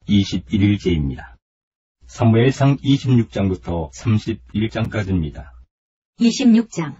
21일째입니다. 사무엘상 26장부터 31장까지입니다. 26장.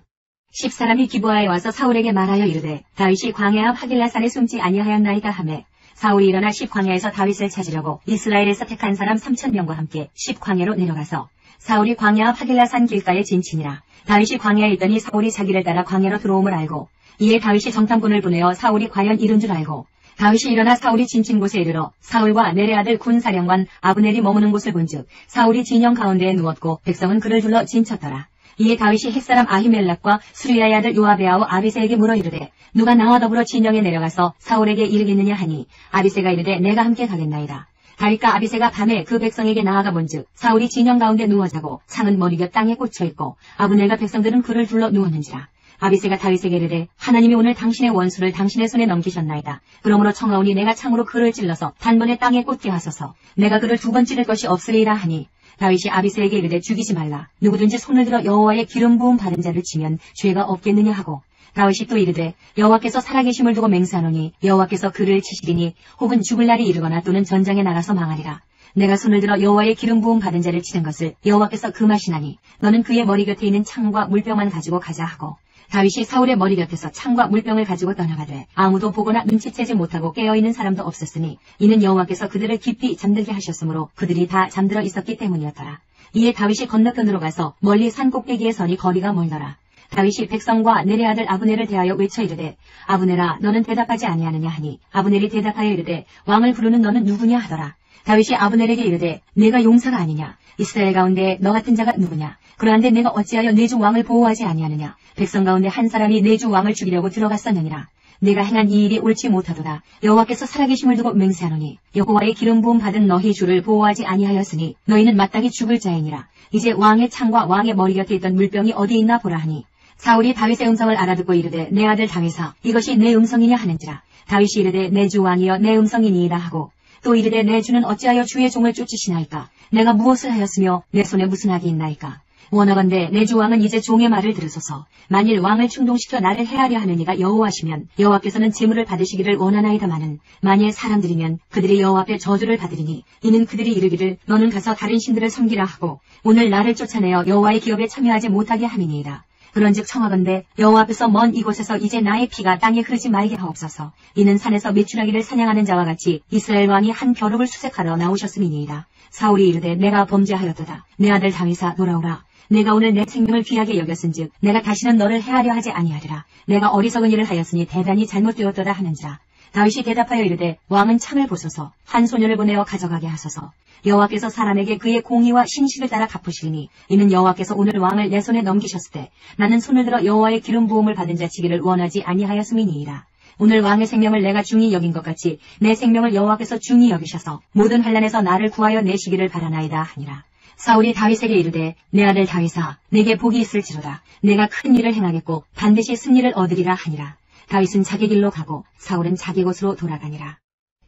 10사람이 기브아에 와서 사울에게 말하여 이르되 다윗이 광야 앞 하길라산에 숨지 아니하였나이다 하매 사울이 일어나 10광야에서 다윗을 찾으려고 이스라엘에서 택한 사람 3,000명과 함께 10광야로 내려가서 사울이 광야 앞 하길라산 길가에 진치니라. 다윗이 광야에 있더니 사울이 자기를 따라 광야로 들어옴을 알고 이에 다윗이 정탐꾼을 보내어 사울이 과연 이른 줄 알고 다윗이 일어나 사울이 진친 곳에 이르러 사울과 내레 아들 군사령관 아브넬이 머무는 곳을 본즉 사울이 진영 가운데에 누웠고 백성은 그를 둘러 진쳤더라. 이에 다윗이 햇사람 아히멜락과 수리아의 아들 요아베아와 아비새에게 물어 이르되 누가 나와 더불어 진영에 내려가서 사울에게 이르겠느냐 하니 아비새가 이르되 내가 함께 가겠나이다. 다윗과 아비새가 밤에 그 백성에게 나아가 본즉 사울이 진영 가운데 누워 자고 창은 머리가 땅에 꽂혀 있고 아브넬과 백성들은 그를 둘러 누웠는지라. 아비새가 다윗에게 이르되 하나님이 오늘 당신의 원수를 당신의 손에 넘기셨나이다. 그러므로 청하오니 내가 창으로 그를 찔러서 단번에 땅에 꽂게 하소서. 내가 그를 두 번 찌를 것이 없으리이다 하니 다윗이 아비새에게 이르되 죽이지 말라. 누구든지 손을 들어 여호와의 기름 부음 받은 자를 치면 죄가 없겠느냐 하고 다윗이 또 이르되 여호와께서 살아계심을 두고 맹세하노니 여호와께서 그를 치시리니 혹은 죽을 날이 이르거나 또는 전장에 나가서 망하리라. 내가 손을 들어 여호와의 기름 부음 받은 자를 치는 것을 여호와께서 금하시나니 너는 그의 머리 곁에 있는 창과 물병만 가지고 가자 하고 다윗이 사울의 머리 곁에서 창과 물병을 가지고 떠나가되 아무도 보거나 눈치채지 못하고 깨어있는 사람도 없었으니 이는 여호와께서 그들을 깊이 잠들게 하셨으므로 그들이 다 잠들어 있었기 때문이었더라. 이에 다윗이 건너편으로 가서 멀리 산 꼭대기에 서니 거리가 멀더라. 다윗이 백성과 내레 아들 아브넬을 대하여 외쳐 이르되 아브넬아 너는 대답하지 아니하느냐 하니 아브넬이 대답하여 이르되 왕을 부르는 너는 누구냐 하더라. 다윗이 아브넬에게 이르되 내가 용사가 아니냐. 이스라엘 가운데 너 같은 자가 누구냐. 그러한데 내가 어찌하여 내 주 왕을 보호하지 아니하느냐. 백성 가운데 한 사람이 내 주 왕을 죽이려고 들어갔었느니라. 내가 행한 이 일이 옳지 못하도다. 여호와께서 살아계심을 두고 맹세하노니 여호와의 기름 부음 받은 너희 주를 보호하지 아니하였으니 너희는 마땅히 죽을 자이니라. 이제 왕의 창과 왕의 머리 곁에 있던 물병이 어디 있나 보라 하니 사울이 다윗의 음성을 알아듣고 이르되 내 아들 다윗아 이것이 내 음성이냐 하는지라. 다윗이 이르되 내 주 왕이여 내 음성이니이다 하고 또 이르되 내 주는 어찌하여 주의 종을 쫓으시나이까. 내가 무엇을 하였으며 내 손에 무슨 악이 있나이까. 원하건대 내 주 왕은 이제 종의 말을 들으소서. 만일 왕을 충동시켜 나를 해하려 하는 이가 여호와시면 여호와께서는 재물을 받으시기를 원하나이다마는 만일 사람들이면 그들이 여호와 앞에 저주를 받으리니 이는 그들이 이르기를 너는 가서 다른 신들을 섬기라 하고 오늘 나를 쫓아내어 여호와의 기업에 참여하지 못하게 함이니이다. 그런즉 청하건대 여호와 앞에서 먼 이곳에서 이제 나의 피가 땅에 흐르지 말게 하옵소서. 이는 산에서 메추라기를 사냥하는 자와 같이 이스라엘 왕이 한 벼룩을 수색하러 나오셨음이니이다. 사울이 이르되 내가 범죄하였도다. 내 아들 다윗아 돌아오라. 내가 오늘 내 생명을 귀하게 여겼은즉 내가 다시는 너를 해하려 하지 아니하리라. 내가 어리석은 일을 하였으니 대단히 잘못되었도다 하는지라. 다윗이 대답하여 이르되 왕은 창을 보소서. 한 소년을 보내어 가져가게 하소서. 여호와께서 사람에게 그의 공의와 신실을 따라 갚으시리니 이는 여호와께서 오늘 왕을 내 손에 넘기셨을 때 나는 손을 들어 여호와의 기름 부음을 받은 자 치기를 원하지 아니하였음이니이다. 오늘 왕의 생명을 내가 중히 여긴 것 같이 내 생명을 여호와께서 중히 여기셔서 모든 환난에서 나를 구하여 내시기를 바라나이다 하니라. 사울이 다윗에게 이르되 내 아들 다윗아 내게 복이 있을지로다. 내가 큰 일을 행하겠고 반드시 승리를 얻으리라 하니라. 다윗은 자기 길로 가고 사울은 자기 곳으로 돌아가니라.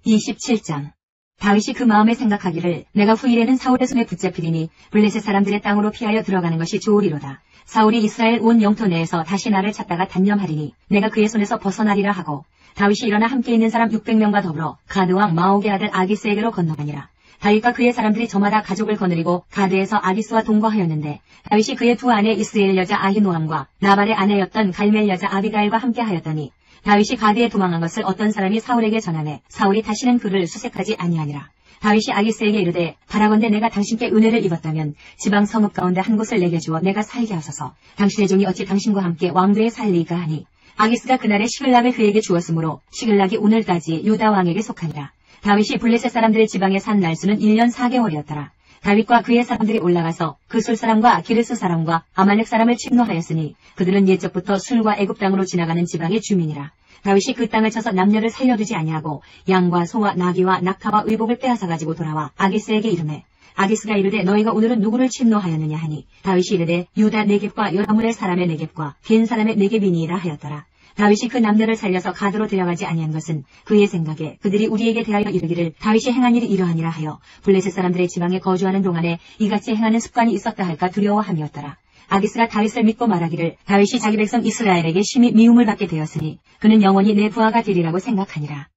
27장. 다윗이 그 마음에 생각하기를 내가 후일에는 사울의 손에 붙잡히리니 블레셋 사람들의 땅으로 피하여 들어가는 것이 좋으리로다. 사울이 이스라엘 온 영토 내에서 다시 나를 찾다가 단념하리니 내가 그의 손에서 벗어나리라 하고 다윗이 일어나 함께 있는 사람 600명과 더불어 가드 왕 마옥의 아들 아기스에게로 건너가니라. 다윗과 그의 사람들이 저마다 가족을 거느리고 가드에서 아기스와 동거하였는데 다윗이 그의 두 아내 이스라엘 여자 아히노함과 나발의 아내였던 갈멜 여자 아비가일과 함께 하였더니 다윗이 가드에 도망한 것을 어떤 사람이 사울에게 전하매 사울이 다시는 그를 수색하지 아니하니라. 다윗이 아기스에게 이르되 바라건대 내가 당신께 은혜를 입었다면 지방 성읍 가운데 한 곳을 내게 주어 내가 살게 하소서. 당신의 종이 어찌 당신과 함께 왕도에 살리까 하니 아기스가 그날에 시글락을 그에게 주었으므로 시글락이 오늘까지 유다 왕에게 속하니라. 다윗이 블레셋 사람들의 지방에 산 날수는 1년 4개월이었더라. 다윗과 그의 사람들이 올라가서 그술 사람과 기르스 사람과 아말렉 사람을 침노하였으니 그들은 옛적부터 술과 애굽 땅으로 지나가는 지방의 주민이라. 다윗이 그 땅을 쳐서 남녀를 살려두지 아니하고 양과 소와 나귀와 낙타와 의복을 빼앗아 가지고 돌아와 아기스에게 이르매 아기스가 이르되 너희가 오늘은 누구를 침노하였느냐 하니 다윗이 이르되 유다 네겝과 여라문의 사람의 네겝과 겐 사람의 네겝이니이다 하였더라. 다윗이 그 남녀를 살려서 가드로 데려가지 아니한 것은 그의 생각에 그들이 우리에게 대하여 이르기를 다윗이 행한 일이 이러하니라 하여 블레셋 사람들의 지방에 거주하는 동안에 이같이 행하는 습관이 있었다 할까 두려워함이었더라. 아기스가 다윗을 믿고 말하기를 다윗이 자기 백성 이스라엘에게 심히 미움을 받게 되었으니 그는 영원히 내 부하가 되리라고 생각하니라.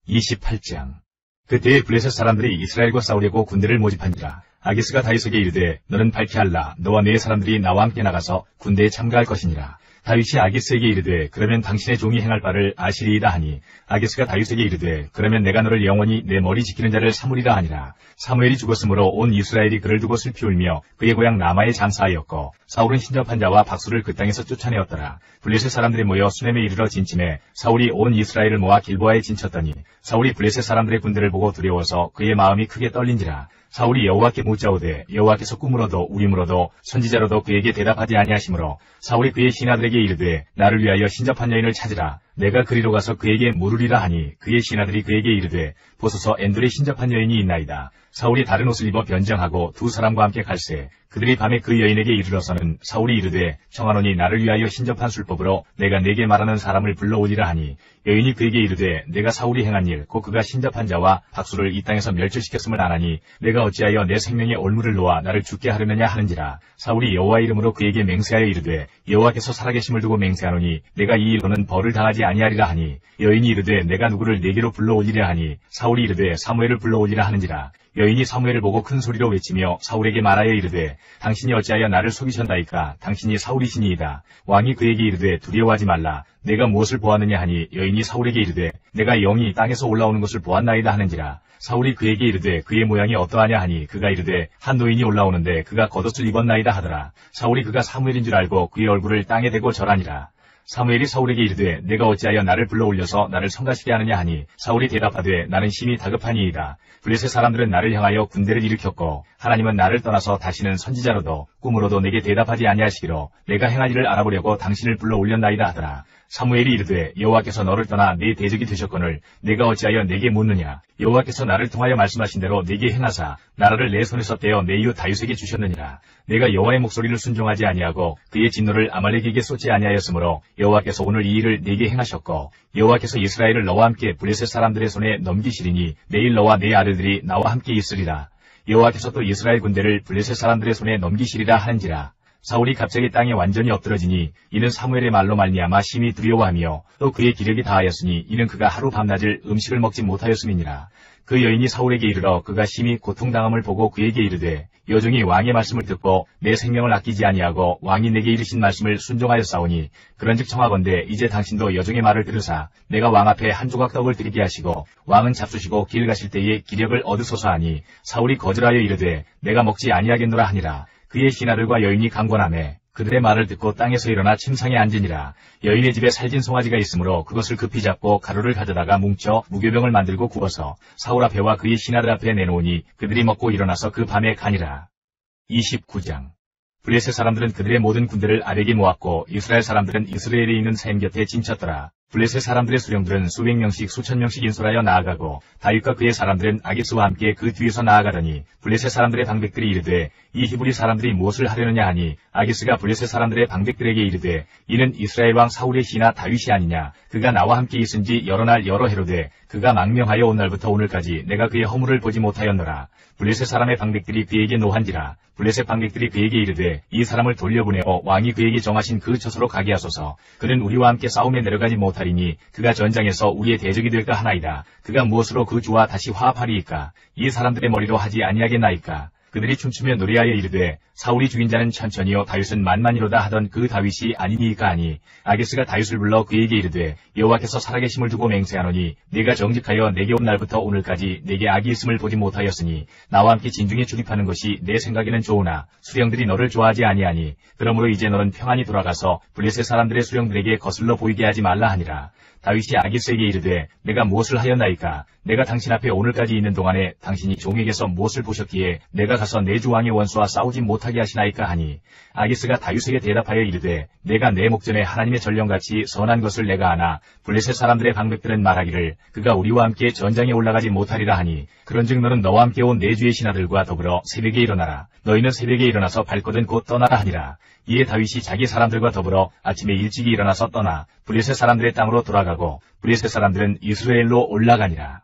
28장. 그때에 블레셋 사람들이 이스라엘과 싸우려고 군대를 모집한지라. 아기스가 다윗에게 이르되 너는 밝히 알라. 너와 네 사람들이 나와 함께 나가서 군대에 참가할 것이니라. 다윗이 아기스에게 이르되 그러면 당신의 종이 행할 바를 아시리이다 하니 아기스가 다윗에게 이르되 그러면 내가 너를 영원히 내 머리 지키는 자를 삼으리라 하니라. 사무엘이 죽었으므로 온 이스라엘이 그를 두고 슬피 울며 그의 고향 라마에 장사하였고 사울은 신접한 자와 박수를 그 땅에서 쫓아내었더라. 블레셋 사람들이 모여 수넴에 이르러 진침해 사울이 온 이스라엘을 모아 길보아에 진쳤더니 사울이 블레셋 사람들의 군대를 보고 두려워서 그의 마음이 크게 떨린지라. 사울이 여호와께 묻자오되 여호와께서 꿈으로도 우림으로도 선지자로도 그에게 대답하지 아니하시므로 사울이 그의 신하들에게 이르되 나를 위하여 신접한 여인을 찾으라. 내가 그리로 가서 그에게 물으리라 하니 그의 신하들이 그에게 이르되 보소서 엔돌에 신접한 여인이 있나이다. 사울이 다른 옷을 입어 변장하고 두 사람과 함께 갈새 그들이 밤에 그 여인에게 이르러서는 사울이 이르되 청하노니 나를 위하여 신접한 술법으로 내가 네게 말하는 사람을 불러오리라 하니 여인이 그에게 이르되 내가 사울이 행한 일 곧 그가 신접한 자와 박수를 이 땅에서 멸절시켰음을 아나니 내가 어찌하여 내 생명의 올무를 놓아 나를 죽게 하려느냐 하는지라. 사울이 여호와 이름으로 그에게 맹세하여 이르되 여호와께서 살아계심을 두고 맹세하노니 내가 이 일로는 벌을 당하지 아니하리라 하니 여인이 이르되 내가 누구를 네게로 불러오리라 하니 사울이 이르되 사무엘을 불러오리라 하는지라. 여인이 사무엘을 보고 큰 소리로 외치며 사울에게 말하여 이르되 당신이 어찌하여 나를 속이셨나이까. 당신이 사울이시니이다. 왕이 그에게 이르되 두려워하지 말라. 내가 무엇을 보았느냐 하니 여인이 사울에게 이르되 내가 영이 땅에서 올라오는 것을 보았나이다 하는지라. 사울이 그에게 이르되 그의 모양이 어떠하냐 하니 그가 이르되 한 노인이 올라오는데 그가 겉옷을 입었나이다 하더라. 사울이 그가 사무엘인 줄 알고 그의 얼굴을 땅에 대고 절하니라. 사무엘이 사울에게 이르되 내가 어찌하여 나를 불러올려서 나를 성가시게 하느냐 하니 사울이 대답하되 나는 심히 다급하니이다. 블레셋 사람들은 나를 향하여 군대를 일으켰고 하나님은 나를 떠나서 다시는 선지자로도 꿈으로도 내게 대답하지 아니하시기로 내가 행한 일을 알아보려고 당신을 불러올렸나이다 하더라. 사무엘이 이르되 여호와께서 너를 떠나 네 대적이 되셨거늘 내가 어찌하여 내게 묻느냐. 여호와께서 나를 통하여 말씀하신 대로 내게 행하사 나라를 내 손에서 떼어 내 이웃 다윗에게 주셨느니라. 내가 여호와의 목소리를 순종하지 아니하고 그의 진노를 아말렉에게 쏟지 아니하였으므로 여호와께서 오늘 이 일을 내게 행하셨고 여호와께서 이스라엘을 너와 함께 블레셋 사람들의 손에 넘기시리니 내일 너와 네 아들들이 나와 함께 있으리라. 여호와께서 또 이스라엘 군대를 블레셋 사람들의 손에 넘기시리라 하는지라. 사울이 갑자기 땅에 완전히 엎드러지니 이는 사무엘의 말로 말미암아 심히 두려워하며 또 그의 기력이 다하였으니 이는 그가 하루 밤낮을 음식을 먹지 못하였음이니라. 그 여인이 사울에게 이르러 그가 심히 고통당함을 보고 그에게 이르되 여종이 왕의 말씀을 듣고 내 생명을 아끼지 아니하고 왕이 내게 이르신 말씀을 순종하였사오니 그런즉 청하건대 이제 당신도 여종의 말을 들으사 내가 왕 앞에 한 조각 떡을 드리게 하시고 왕은 잡수시고 길 가실 때에 기력을 얻으소서 하니 사울이 거절하여 이르되 내가 먹지 아니하겠노라 하니라. 그의 신하들과 여인이 강권하매 그들의 말을 듣고 땅에서 일어나 침상에 앉으니라. 여인의 집에 살진 송아지가 있으므로 그것을 급히 잡고 가루를 가져다가 뭉쳐 무교병을 만들고 구워서 사울 앞에와 그의 신하들 앞에 내놓으니 그들이 먹고 일어나서 그 밤에 가니라. 29장. 블레셋 사람들은 그들의 모든 군대를 아렉에 모았고 이스라엘 사람들은 이스라엘에 있는 샘 곁에 진쳤더라. 블레셋 사람들의 수령들은 수백 명씩 수천 명씩 인솔하여 나아가고 다윗과 그의 사람들은 아기스와 함께 그 뒤에서 나아가더니 블레셋 사람들의 방백들이 이르되 이 히브리 사람들이 무엇을 하려느냐 하니 아기스가 블레셋 사람들의 방백들에게 이르되 이는 이스라엘 왕 사울의 신하 다윗이 아니냐. 그가 나와 함께 있은 지 여러 날 여러 해로되 그가 망명하여 온 날부터 오늘까지 내가 그의 허물을 보지 못하였노라. 블레셋 사람의 방백들이 그에게 노한지라. 블레셋 방백들이 그에게 이르되 이 사람을 돌려보내어 왕이 그에게 정하신 그 처소로 가게 하소서. 그는 우리와 함께 싸움에 내려가지 못하리니 그가 전장에서 우리의 대적이 될까 하나이다. 그가 무엇으로 그 주와 다시 화합하리이까. 이 사람들의 머리로 하지 아니하겠나이까. 그들이 춤추며 노래하여 이르되 사울이 죽인 자는 천천히요 다윗은 만만이로다 하던 그 다윗이 아니니까 하니 아기스가 다윗을 불러 그에게 이르되 여호와께서 살아계심을 두고 맹세하노니 네가 정직하여 내게 온 날부터 오늘까지 내게 악이 있음을 보지 못하였으니 나와 함께 진중에 출입하는 것이 내 생각에는 좋으나 수령들이 너를 좋아하지 아니하니 그러므로 이제 너는 평안히 돌아가서 블레셋 사람들의 수령들에게 거슬러 보이게 하지 말라 하니라. 다윗이 아기스에게 이르되 내가 무엇을 하였나이까. 내가 당신 앞에 오늘까지 있는 동안에 당신이 종에게서 무엇을 보셨기에 내가 가서 내 주 왕의 원수와 싸우지 못하게 하시나이까 하니 아기스가 다윗에게 대답하여 이르되 내가 내 목전에 하나님의 전령같이 선한 것을 내가 아나 블레셋 사람들의 방백들은 말하기를 그가 우리와 함께 전장에 올라가지 못하리라 하니 그런즉 너는 너와 함께 온 내 주의 신하들과 더불어 새벽에 일어나라. 너희는 새벽에 일어나서 발거든 곧 떠나라 하니라. 이에 다윗이 자기 사람들과 더불어 아침에 일찍이 일어나서 떠나 블레셋 사람들의 땅으로 돌아가고 블레셋 사람들은 이스라엘로 올라가니라.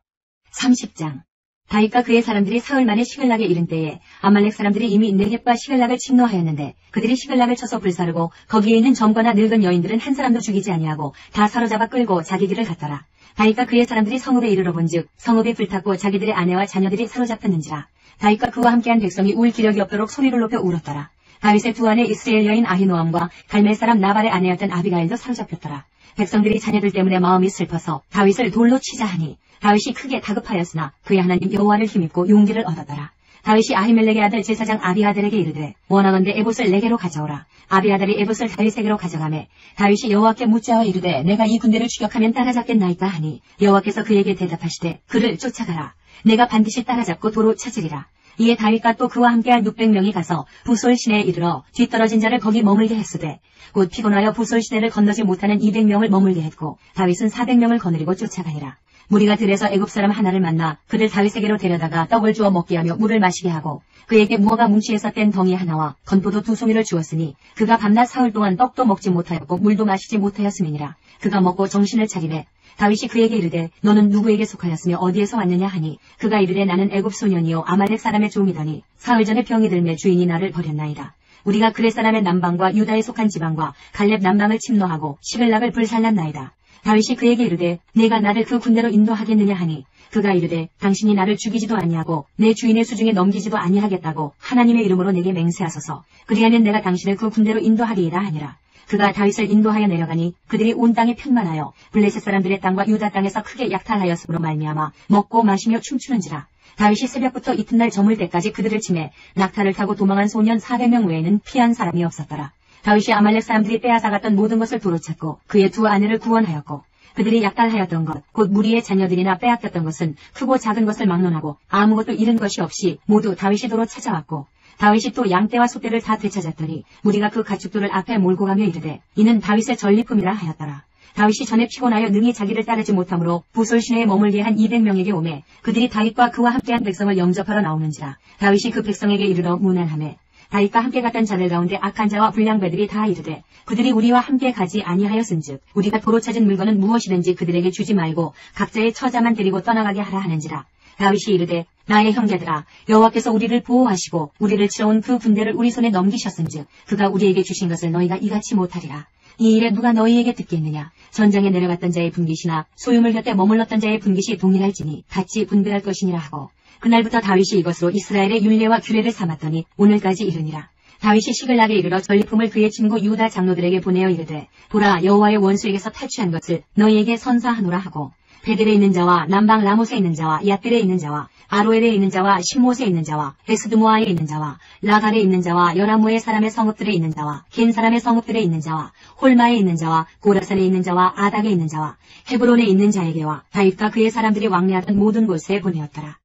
30장. 다윗과 그의 사람들이 사흘 만에 시글락에 이른 때에 아말렉 사람들이 이미 네겝과 시글락을 침노하였는데 그들이 시글락을 쳐서 불사르고 거기에 있는 젊거나 늙은 여인들은 한 사람도 죽이지 아니하고 다 사로잡아 끌고 자기 길을 갔더라. 다윗과 그의 사람들이 성읍에 이르러 본즉 성읍이 불탔고 자기들의 아내와 자녀들이 사로잡혔는지라. 다윗과 그와 함께한 백성이 울 기력이 없도록 소리를 높여 울었더라. 다윗의 두 아내 이스라엘 여인 아히노암과 갈멜 사람 나발의 아내였던 아비가일도 사로잡혔더라. 백성들이 자녀들 때문에 마음이 슬퍼서 다윗을 돌로 치자 하니 다윗이 크게 다급하였으나 그의 하나님 여호와를 힘입고 용기를 얻었더라. 다윗이 아히멜렉의 아들 제사장 아비아달에게 이르되 원하건대 에봇을 내게로 가져오라. 아비아달이 에봇을 다윗에게로 가져가매 다윗이 여호와께 묻자와 이르되 내가 이 군대를 추격하면 따라잡겠나이까 하니 여호와께서 그에게 대답하시되 그를 쫓아가라. 내가 반드시 따라잡고 도로 찾으리라. 이에 다윗과 또 그와 함께한 600명이 가서 부솔 시내에 이르러 뒤떨어진 자를 거기 머물게 했으되 곧 피곤하여 부솔 시내를 건너지 못하는 200명을 머물게 했고 다윗은 400명을 거느리고 쫓아가니라. 무리가 들에서 애굽 사람 하나를 만나 그를 다윗에게로 데려다가 떡을 주어 먹게 하며 물을 마시게 하고 그에게 무화과 뭉치에서 뗀 덩이 하나와 건포도 2송이를 주었으니 그가 밤낮 사흘 동안 떡도 먹지 못하였고 물도 마시지 못하였음이니라. 그가 먹고 정신을 차리매 다윗이 그에게 이르되 너는 누구에게 속하였으며 어디에서 왔느냐 하니 그가 이르되 나는 애굽 소년이요 아말렉 사람의 종이더니 사흘 전에 병이 들매 주인이 나를 버렸나이다. 우리가 그렛 사람의 남방과 유다에 속한 지방과 갈렙 남방을 침노하고 시글락을 불살랐나이다. 다윗이 그에게 이르되 내가 나를 그 군대로 인도하겠느냐 하니 그가 이르되 당신이 나를 죽이지도 아니하고 내 주인의 수중에 넘기지도 아니하겠다고 하나님의 이름으로 내게 맹세하소서. 그리하면 내가 당신을 그 군대로 인도하리이다 하니라. 그가 다윗을 인도하여 내려가니 그들이 온 땅에 편만하여 블레셋 사람들의 땅과 유다 땅에서 크게 약탈하였으므로 말미암아 먹고 마시며 춤추는지라. 다윗이 새벽부터 이튿날 저물 때까지 그들을 치매 낙타를 타고 도망한 소년 400명 외에는 피한 사람이 없었더라. 다윗이 아말렉 사람들이 빼앗아갔던 모든 것을 도로찾고 그의 두 아내를 구원하였고 그들이 약탈하였던 것 곧 무리의 자녀들이나 빼앗겼던 것은 크고 작은 것을 막론하고 아무것도 잃은 것이 없이 모두 다윗이 도로 찾아왔고 다윗이 또 양떼와 소떼를 다 되찾았더니 무리가 그 가축들을 앞에 몰고 가며 이르되 이는 다윗의 전리품이라 하였더라. 다윗이 전에 피곤하여 능히 자기를 따르지 못하므로 부솔 시내에 머물게 한 200명에게 오매 그들이 다윗과 그와 함께한 백성을 영접하러 나오는지라. 다윗이 그 백성에게 이르러 문안하매 다윗과 함께 갔던 자들 가운데 악한 자와 불량배들이 다 이르되 그들이 우리와 함께 가지 아니하였은즉 우리가 도로 찾은 물건은 무엇이든지 그들에게 주지 말고 각자의 처자만 데리고 떠나가게 하라 하는지라. 다윗이 이르되 나의 형제들아 여호와께서 우리를 보호하시고 우리를 치러온 그 군대를 우리 손에 넘기셨은즉 그가 우리에게 주신 것을 너희가 이같이 못하리라. 이 일에 누가 너희에게 듣겠느냐. 전장에 내려갔던 자의 분깃이나 소유물 곁에 머물렀던 자의 분깃이 동일할지니 같이 분배할 것이니라 하고 그날부터 다윗이 이것으로 이스라엘의 율례와 규례를 삼았더니 오늘까지 이르니라. 다윗이 시글락에 이르러 전리품을 그의 친구 유다 장로들에게 보내어 이르되 보라 여호와의 원수에게서 탈취한 것을 너희에게 선사하노라 하고 베델에 있는 자와 남방 라못에 있는 자와 얏빌에 있는 자와 아로엘에 있는 자와 신못에 있는 자와 에스드모아에 있는 자와 라갈에 있는 자와 여라무의 사람의 성읍들에 있는 자와 겐 사람의 성읍들에 있는 자와 홀마에 있는 자와 고라산에 있는 자와 아닥에 있는 자와 헤브론에 있는 자에게와 다윗과 그의 사람들이 왕래하던 모든 곳에 보내었더라.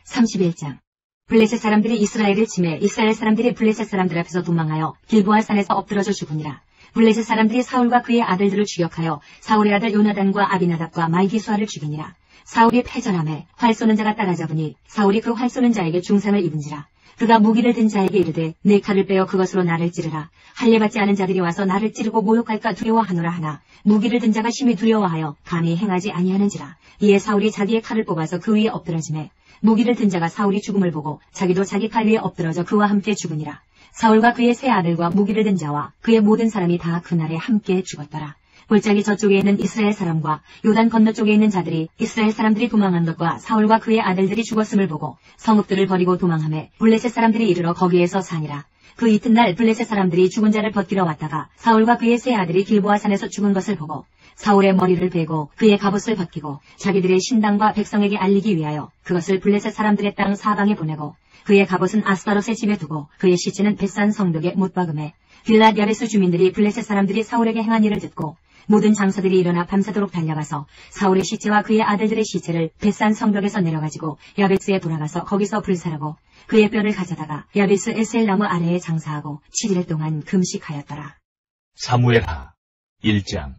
31장 블레셋 사람들이 이스라엘을 치매 이스라엘 사람들이 블레셋 사람들 앞에서 도망하여 길보아 산에서 엎드러져 죽으니라. 블레셋 사람들이 사울과 그의 아들들을 추격하여 사울의 아들 요나단과 아비나답과 말기수아를 죽이니라. 사울이 패전함에 활 쏘는 자가 따라잡으니 사울이 그 활 쏘는 자에게 중상을 입은지라. 그가 무기를 든 자에게 이르되 내 칼을 빼어 그것으로 나를 찌르라. 할례받지 않은 자들이 와서 나를 찌르고 모욕할까 두려워하노라 하나 무기를 든 자가 심히 두려워하여 감히 행하지 아니하는지라. 이에 사울이 자기의 칼을 뽑아서 그 위에 엎드러지매 무기를 든 자가 사울이 죽음을 보고 자기도 자기 칼 위에 엎드러져 그와 함께 죽으니라. 사울과 그의 세 아들과 무기를 든 자와 그의 모든 사람이 다 그날에 함께 죽었더라. 골짜기 저쪽에 있는 이스라엘 사람과 요단 건너쪽에 있는 자들이 이스라엘 사람들이 도망한 것과 사울과 그의 아들들이 죽었음을 보고 성읍들을 버리고 도망하매 블레셋 사람들이 이르러 거기에서 사니라. 그 이튿날 블레셋 사람들이 죽은 자를 벗기러 왔다가 사울과 그의 세 아들이 길보아 산에서 죽은 것을 보고 사울의 머리를 베고 그의 갑옷을 벗기고 자기들의 신당과 백성에게 알리기 위하여 그것을 블레셋 사람들의 땅 사방에 보내고 그의 갑옷은 아스타롯의 집에 두고 그의 시체는 벳산 성벽에 못 박음해 길랏 야베스 주민들이 블레셋 사람들이 사울에게 행한 일을 듣고 모든 장서들이 일어나 밤새도록 달려가서 사울의 시체와 그의 아들들의 시체를 벳산 성벽에서 내려가지고 야베스에 돌아가서 거기서 불살하고 그의 뼈를 가져다가 야베스 에셀 나무 아래에 장사하고 7일 동안 금식하였더라. 사무엘하 1장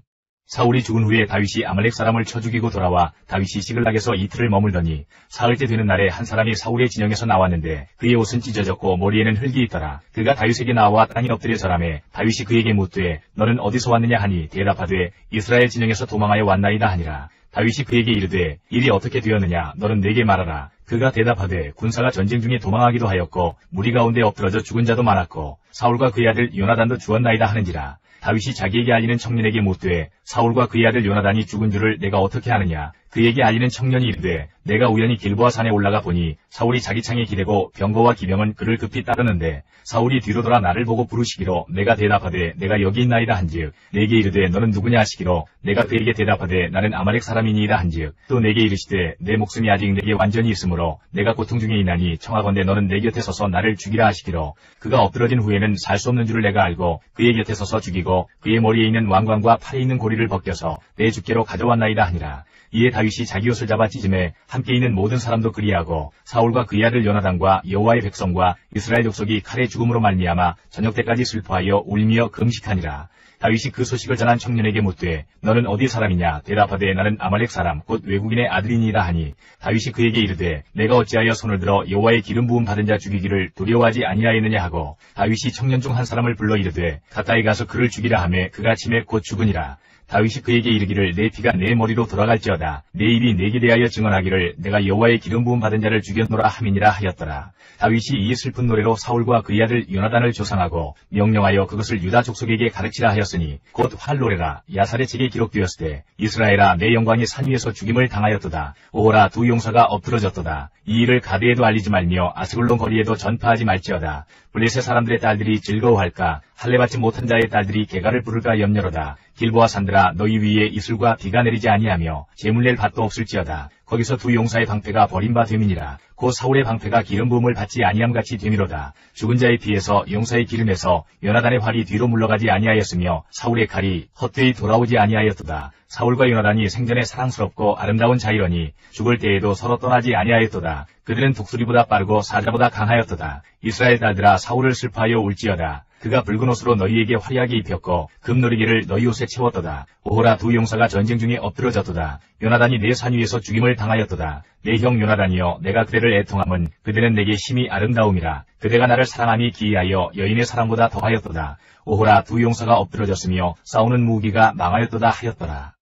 사울이 죽은 후에 다윗이 아말렉 사람을 쳐 죽이고 돌아와 다윗이 시글락에서 이틀을 머물더니 사흘째 되는 날에 한 사람이 사울의 진영에서 나왔는데 그의 옷은 찢어졌고 머리에는 흙이 있더라. 그가 다윗에게 나와 땅에 엎드려 절하매 다윗이 그에게 묻되 너는 어디서 왔느냐 하니 대답하되 이스라엘 진영에서 도망하여 왔나이다 하니라. 다윗이 그에게 이르되 일이 어떻게 되었느냐 너는 내게 말하라. 그가 대답하되 군사가 전쟁 중에 도망하기도 하였고 무리 가운데 엎드러져 죽은 자도 많았고 사울과 그의 아들 요나단도 죽었나이다 하는지라. 다윗이 자기에게 알리는 청년에게 묻되 사울과 그의 아들 요나단이 죽은 줄을 내가 어떻게 아느냐. 그에게 알리는 청년이 이르되 내가 우연히 길보아 산에 올라가 보니 사울이 자기 창에 기대고 병거와 기병은 그를 급히 따르는데 사울이 뒤로 돌아 나를 보고 부르시기로 내가 대답하되 내가 여기 있나이다 한즉 내게 이르되 너는 누구냐 하시기로 내가 그에게 대답하되 나는 아말렉 사람이니이다 한즉 또 내게 이르시되 내 목숨이 아직 내게 완전히 있으므로 내가 고통 중에 있나니 청하건대 너는 내 곁에 서서 나를 죽이라 하시기로 그가 엎드러진 후에는 살 수 없는 줄을 내가 알고 그의 곁에 서서 죽이고 그의 머리에 있는 왕관과 팔에 있는 고리를 벗겨서 내 주께로 가져왔나이다 하니라. 이에 다윗이 자기 옷을 잡아 찢음에 함께 있는 모든 사람도 그리하고 사울과 그의 아들 요나단과 여호와의 백성과 이스라엘 족속이 칼의 죽음으로 말미암아 저녁 때까지 슬퍼하여 울며 금식하니라. 다윗이 그 소식을 전한 청년에게 묻되 너는 어디 사람이냐 대답하되 나는 아말렉 사람 곧 외국인의 아들이니이다 하니 다윗이 그에게 이르되 내가 어찌하여 손을 들어 여호와의 기름 부음 받은 자 죽이기를 두려워하지 아니하였느냐 하고 다윗이 청년 중 한 사람을 불러 이르되 가까이 가서 그를 죽이라 하매 그가 침에 곧 죽으니라. 다윗이 그에게 이르기를 내 피가 내 머리로 돌아갈지어다 내 입이 내게 대하여 증언하기를 내가 여호와의 기름 부음 받은 자를 죽였노라 함이니라 하였더라. 다윗이 이 슬픈 노래로 사울과 그의 아들 요나단을 조상하고 명령하여 그것을 유다 족속에게 가르치라 하였으니 곧 활노래라. 야살의 책에 기록되었으되 이스라엘아 내 영광이 산 위에서 죽임을 당하였도다. 오호라 두 용사가 엎드러졌도다. 이 일을 가드에도 알리지 말며 아스글론 거리에도 전파하지 말지어다. 블레셋 사람들의 딸들이 즐거워할까 할례받지 못한 자의 딸들이 개가를 부를까 염려로다. 길보아 산들아 너희 위에 이슬과 비가 내리지 아니하며 재물 낼 밭도 없을지어다. 거기서 두 용사의 방패가 버림바 됨이니라. 곧 사울의 방패가 기름 부음을 받지 아니함같이 됨이로다. 죽은 자의 피에서 용사의 기름에서 요나단의 활이 뒤로 물러가지 아니하였으며 사울의 칼이 헛되이 돌아오지 아니하였도다. 사울과 요나단이 생전에 사랑스럽고 아름다운 자이러니 죽을 때에도 서로 떠나지 아니하였도다. 그들은 독수리보다 빠르고 사자보다 강하였도다. 이스라엘 딸들아 사울을 슬퍼하여 울지어다. 그가 붉은 옷으로 너희에게 화려하게 입혔고 금노리개를 너희 옷에 채웠도다. 오호라 두 용사가 전쟁 중에 엎드러졌도다. 요나단이 내 산 위에서 죽임을 당하였도다. 내 형 요나단이여 내가 그대를 애통함은 그대는 내게 심히 아름다움이라. 그대가 나를 사랑함이 기이하여 여인의 사랑보다 더하였도다. 오호라 두 용사가 엎드러졌으며 싸우는 무기가 망하였도다 하였더라.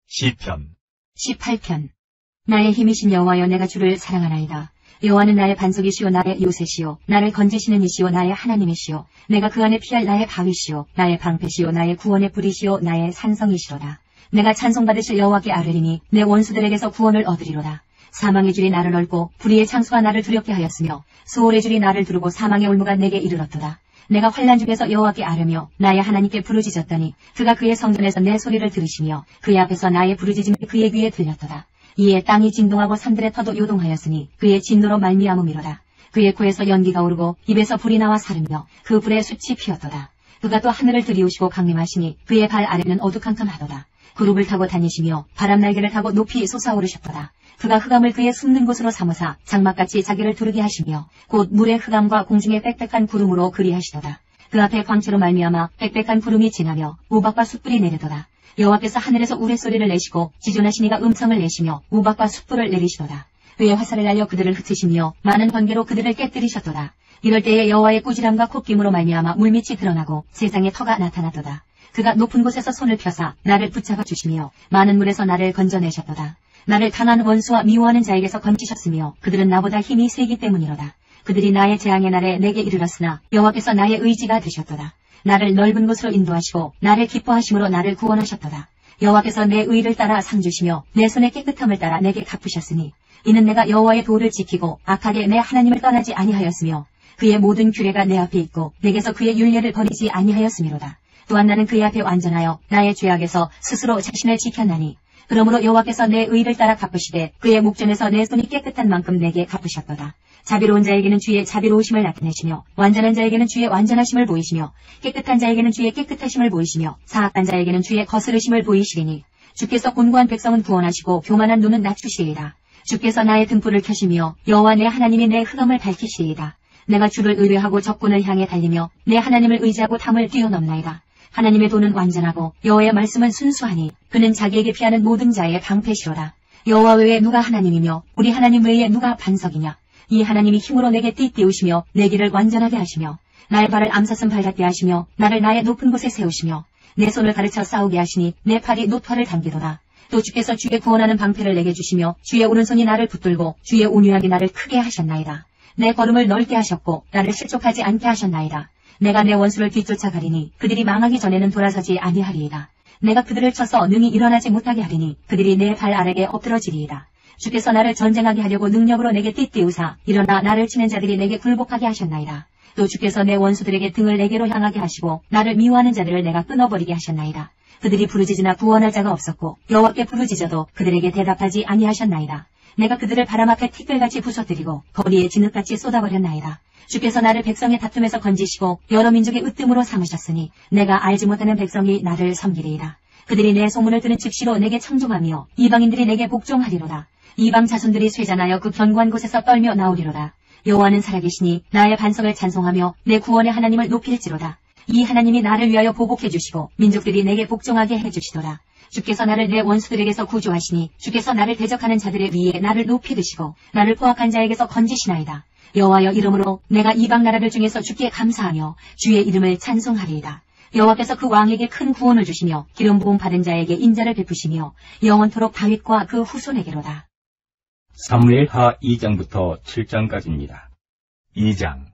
시편 18편. 나의 힘이신 여호와여 내가 주를 사랑하나이다. 여호와는 나의 반석이시오 나의 요새시오 나를 건지시는 이시오 나의 하나님이시오 내가 그 안에 피할 나의 바위시오 나의 방패시오 나의 구원의 뿌리시오 나의 산성이시로다. 내가 찬송받으실 여호와께 아뢰리니 내 원수들에게서 구원을 얻으리로다. 사망의 줄이 나를 얽고 불의의 창수가 나를 두렵게 하였으며 수월의 줄이 나를 두르고 사망의 올무가 내게 이르렀도다. 내가 환난 중에서 여호와께 아뢰며 나의 하나님께 부르짖었더니 그가 그의 성전에서 내 소리를 들으시며 그의 앞에서 나의 부르짖음이 그의 귀에 들렸도다. 이에 땅이 진동하고 산들의 터도 요동하였으니 그의 진노로 말미암음이로다. 그의 코에서 연기가 오르고 입에서 불이 나와 사르며 그 불에 숯이 피었도다. 그가 또 하늘을 들이우시고 강림하시니 그의 발 아래는 어두컴컴하도다. 그룹을 타고 다니시며 바람 날개를 타고 높이 솟아오르셨도다. 그가 흑암을 그의 숨는 곳으로 삼으사 장막같이 자기를 두르게 하시며 곧 물의 흑암과 공중의 빽빽한 구름으로 그리하시도다. 그 앞에 광채로 말미암아 빽빽한 구름이 지나며 우박과 숯불이 내리도다. 여호와께서 하늘에서 우레소리를 내시고 지존하시니가 음성을 내시며 우박과 숯불을 내리시도다. 그의 화살을 날려 그들을 흩으시며 많은 번개로 그들을 깨뜨리셨도다. 이럴 때에 여호와의 꾸지람과 콧김으로 말미암아 물밑이 드러나고 세상에 터가 나타나도다. 그가 높은 곳에서 손을 펴사 나를 붙잡아 주시며 많은 물에서 나를 건져내셨도다. 나를 강한 원수와 미워하는 자에게서 건지셨으며 그들은 나보다 힘이 세기 때문이로다. 그들이 나의 재앙의 날에 내게 이르렀으나 여호와께서 나의 의지가 되셨도다. 나를 넓은 곳으로 인도하시고 나를 기뻐하심으로 나를 구원하셨도다. 여호와께서 내 의를 따라 상 주시며 내 손의 깨끗함을 따라 내게 갚으셨으니 이는 내가 여호와의 도를 지키고 악하게 내 하나님을 떠나지 아니하였으며 그의 모든 규례가 내 앞에 있고 내게서 그의 율례를 버리지 아니하였음이로다. 또한 나는 그의 앞에 완전하여 나의 죄악에서 스스로 자신을 지켰나니 그러므로 여호와께서 내 의를 따라 갚으시되 그의 목전에서 내 손이 깨끗한 만큼 내게 갚으셨도다. 자비로운 자에게는 주의 자비로우심을 나타내시며 완전한 자에게는 주의 완전하심을 보이시며 깨끗한 자에게는 주의 깨끗하심을 보이시며 사악한 자에게는 주의 거스르심을 보이시리니 주께서 곤고한 백성은 구원하시고 교만한 눈은 낮추시리이다. 주께서 나의 등불을 켜시며 여호와 내 하나님이 내 흑암을 밝히시리이다. 내가 주를 의뢰하고 적군을 향해 달리며 내 하나님을 의지하고 담을 뛰어넘나이다. 하나님의 도는 완전하고 여호와의 말씀은 순수하니 그는 자기에게 피하는 모든 자의 방패시로다. 여호와 외에 누가 하나님이며 우리 하나님 외에 누가 반석이냐. 이 하나님이 힘으로 내게 띠띠우시며 내 길을 완전하게 하시며 나의 발을 암사슴 발 같게 하시며 나를 나의 높은 곳에 세우시며 내 손을 가르쳐 싸우게 하시니 내 팔이 노토를 당기도다. 또 주께서 주의 구원하는 방패를 내게 주시며 주의 오른손이 나를 붙들고 주의 온유함이 나를 크게 하셨나이다. 내 걸음을 넓게 하셨고 나를 실족하지 않게 하셨나이다. 내가 내 원수를 뒤쫓아 가리니 그들이 망하기 전에는 돌아서지 아니하리이다. 내가 그들을 쳐서 능히 일어나지 못하게 하리니 그들이 내 발 아래에 엎드러지리이다. 주께서 나를 전쟁하게 하려고 능력으로 내게 띠띠우사 일어나 나를 치는 자들이 내게 굴복하게 하셨나이다. 또 주께서 내 원수들에게 등을 내게로 향하게 하시고 나를 미워하는 자들을 내가 끊어버리게 하셨나이다. 그들이 부르짖으나 구원할 자가 없었고 여호와께 부르짖어도 그들에게 대답하지 아니하셨나이다. 내가 그들을 바람 앞에 티끌같이 부서뜨리고 거리에 진흙같이 쏟아버렸나이다. 주께서 나를 백성의 다툼에서 건지시고 여러 민족의 으뜸으로 삼으셨으니 내가 알지 못하는 백성이 나를 섬기리이다. 그들이 내 소문을 들은 즉시로 내게 청종하며 이방인들이 내게 복종하리로다. 이방 자손들이 쇠잔하여 그 견고한 곳에서 떨며 나오리로다. 여호와는 살아계시니 나의 반석을 찬송하며 내 구원의 하나님을 높일지로다. 이 하나님이 나를 위하여 보복해 주시고 민족들이 내게 복종하게 해주시도다. 주께서 나를 내 원수들에게서 구조하시니 주께서 나를 대적하는 자들의 위에 나를 높이 드시고 나를 포악한 자에게서 건지시나이다. 여호와여 이름으로 내가 이방 나라들 중에서 주께 감사하며 주의 이름을 찬송하리이다. 여호와께서 그 왕에게 큰 구원을 주시며 기름 부음 받은 자에게 인자를 베푸시며 영원토록 다윗과 그 후손에게로다. 사무엘하 2장부터 7장까지입니다. 2장.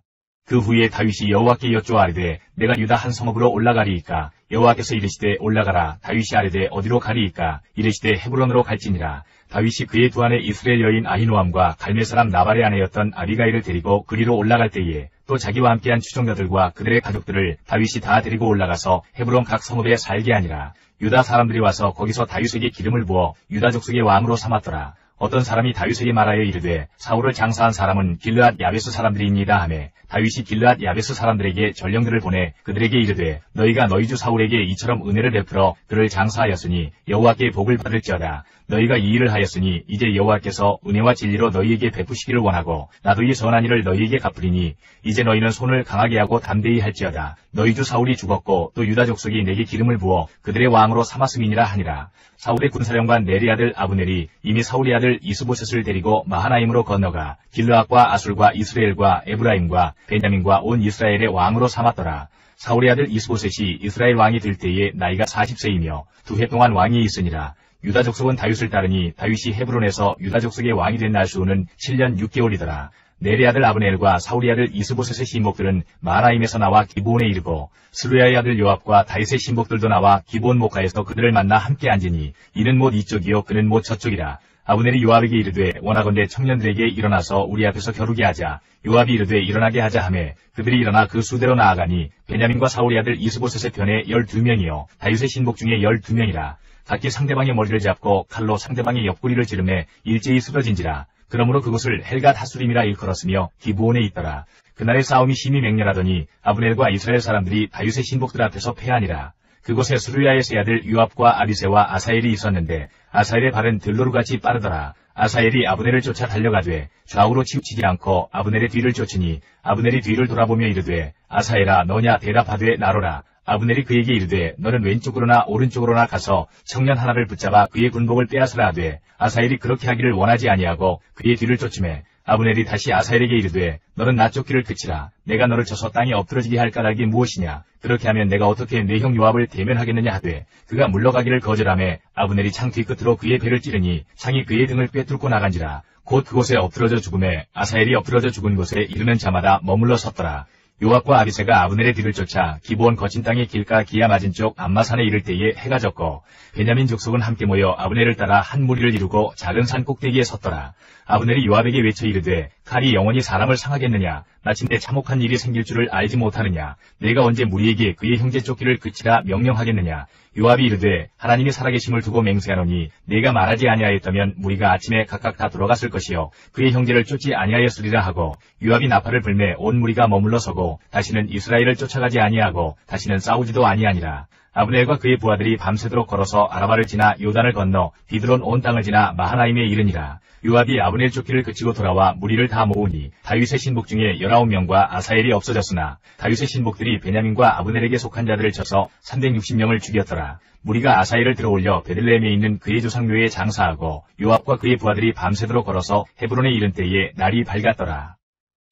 그 후에 다윗이 여호와께 여쭈아르되 내가 유다 한 성읍으로 올라가리이까. 여호와께서 이르시되 올라가라. 다윗이 아뢰되 어디로 가리이까. 이르시되 헤브론으로 갈지니라. 다윗이 그의 두 아내 이스라엘 여인 아히노암과 갈멜 사람 나발의 아내였던 아비가일을 데리고 그리로 올라갈 때에 또 자기와 함께한 추종자들과 그들의 가족들을 다윗이 다 데리고 올라가서 헤브론 각 성읍에 살게 하니라. 유다 사람들이 와서 거기서 다윗에게 기름을 부어 유다 족속의 왕으로 삼았더라. 어떤 사람이 다윗에게 말하여 이르되 사울을 장사한 사람은 길르앗 야베스 사람들이니이다 하매 다윗이 길르앗 야베스 사람들에게 전령들을 보내 그들에게 이르되 너희가 너희 주 사울에게 이처럼 은혜를 베풀어 그를 장사하였으니 여호와께 복을 받을지어다. 너희가 이 일을 하였으니 이제 여호와께서 은혜와 진리로 너희에게 베푸시기를 원하고 나도 이 선한 일을 너희에게 갚으리니 이제 너희는 손을 강하게 하고 담대히 할지어다. 너희 주 사울이 죽었고 또 유다 족속이 내게 기름을 부어 그들의 왕으로 삼았음이니라 하니라. 사울의 군사령관 네리 아들 아브넬이 이미 사울의 아들 이스보셋을 데리고 마하나임으로 건너가 길르앗과 아술과 이스라엘과 에브라임과 베냐민과 온 이스라엘의 왕으로 삼았더라. 사울의 아들 이스보셋이 이스라엘 왕이 될 때에 나이가 40세이며 2해 동안 왕이 있으니라. 유다 족속은 다윗을 따르니 다윗이 헤브론에서 유다 족속의 왕이 된 날 수는 7년 6개월이더라. 네리 아들 아브넬과 사울의 아들 이스보셋의 신복들은 마하나임에서 나와 기브온에 이르고 스루야의 아들 요압과 다윗의 신복들도 나와 기브온 목가에서 그들을 만나 함께 앉으니 이는 못 이쪽이요 그는 못 저쪽이라. 아브넬이 요압에게 이르되 원하건대 청년들에게 일어나서 우리 앞에서 겨루게 하자. 요압이 이르되 일어나게 하자 하매 그들이 일어나 그 수대로 나아가니 베냐민과 사울의 아들 이스보셋의 편에 12명이요 다윗의 신복 중에 12명이라. 각기 상대방의 머리를 잡고 칼로 상대방의 옆구리를 찌르매 일제히 쓰러진지라. 그러므로 그곳을 헬갓 하수림이라 일컬었으며 기브온에 있더라. 그날의 싸움이 심히 맹렬하더니 아브넬과 이스라엘 사람들이 다윗의 신복들 앞에서 패하니라. 그곳에 스루야의 세 아들 요압과 아비새와 아사엘이 있었는데 아사엘의 발은 들로루같이 빠르더라. 아사엘이 아브넬을 쫓아 달려가되 좌우로 치우치지 않고 아브넬의 뒤를 쫓으니 아브넬이 뒤를 돌아보며 이르되 아사엘아 너냐 대답하되 나로라. 아브넬이 그에게 이르되 너는 왼쪽으로나 오른쪽으로나 가서 청년 하나를 붙잡아 그의 군복을 빼앗으라 하되 아사엘이 그렇게 하기를 원하지 아니하고 그의 뒤를 쫓으매 아브넬이 다시 아사엘에게 이르되 너는 나 쫓기를 그치라. 내가 너를 쳐서 땅에 엎드러지게 할 까닭이 무엇이냐. 그렇게 하면 내가 어떻게 내 형 요압을 대면하겠느냐 하되 그가 물러가기를 거절하매 아브넬이 창 뒤끝으로 그의 배를 찌르니 창이 그의 등을 꿰뚫고 나간지라. 곧 그곳에 엎드러져 죽음에 아사엘이 엎드러져 죽은 곳에 이르는 자마다 머물러 섰더라. 요압과 아비새가 아브넬의 뒤를 쫓아 기브온 거친 땅의 길가 기야 맞은 쪽 암마산에 이를 때에 해가 졌고 베냐민 족속은 함께 모여 아브넬을 따라 한 무리를 이루고 작은 산 꼭대기에 섰더라. 아브넬이 요압에게 외쳐 이르되 칼이 영원히 사람을 상하겠느냐. 마침내 참혹한 일이 생길 줄을 알지 못하느냐. 내가 언제 무리에게 그의 형제 쫓기를 그치라 명령하겠느냐. 요압이 이르되 하나님이 살아계심을 두고 맹세하노니 내가 말하지 아니하였다면 무리가 아침에 각각 다 돌아갔을 것이요 그의 형제를 쫓지 아니하였으리라 하고 요압이 나팔을 불매 온 무리가 머물러 서고 다시는 이스라엘을 쫓아가지 아니하고 다시는 싸우지도 아니하니라. 아브넬과 그의 부하들이 밤새도록 걸어서 아라바를 지나 요단을 건너 비드론 온 땅을 지나 마하나임에 이르니라. 요압이 아브넬 쫓기를 그치고 돌아와 무리를 다 모으니 다윗의 신복 중에 19명과 아사엘이 없어졌으나 다윗의 신복들이 베냐민과 아브넬에게 속한 자들을 쳐서 360명을 죽였더라. 무리가 아사엘을 들어올려 베들레헴에 있는 그의 조상묘에 장사하고 요압과 그의 부하들이 밤새도록 걸어서 헤브론에 이른 때에 날이 밝았더라.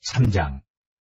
3장.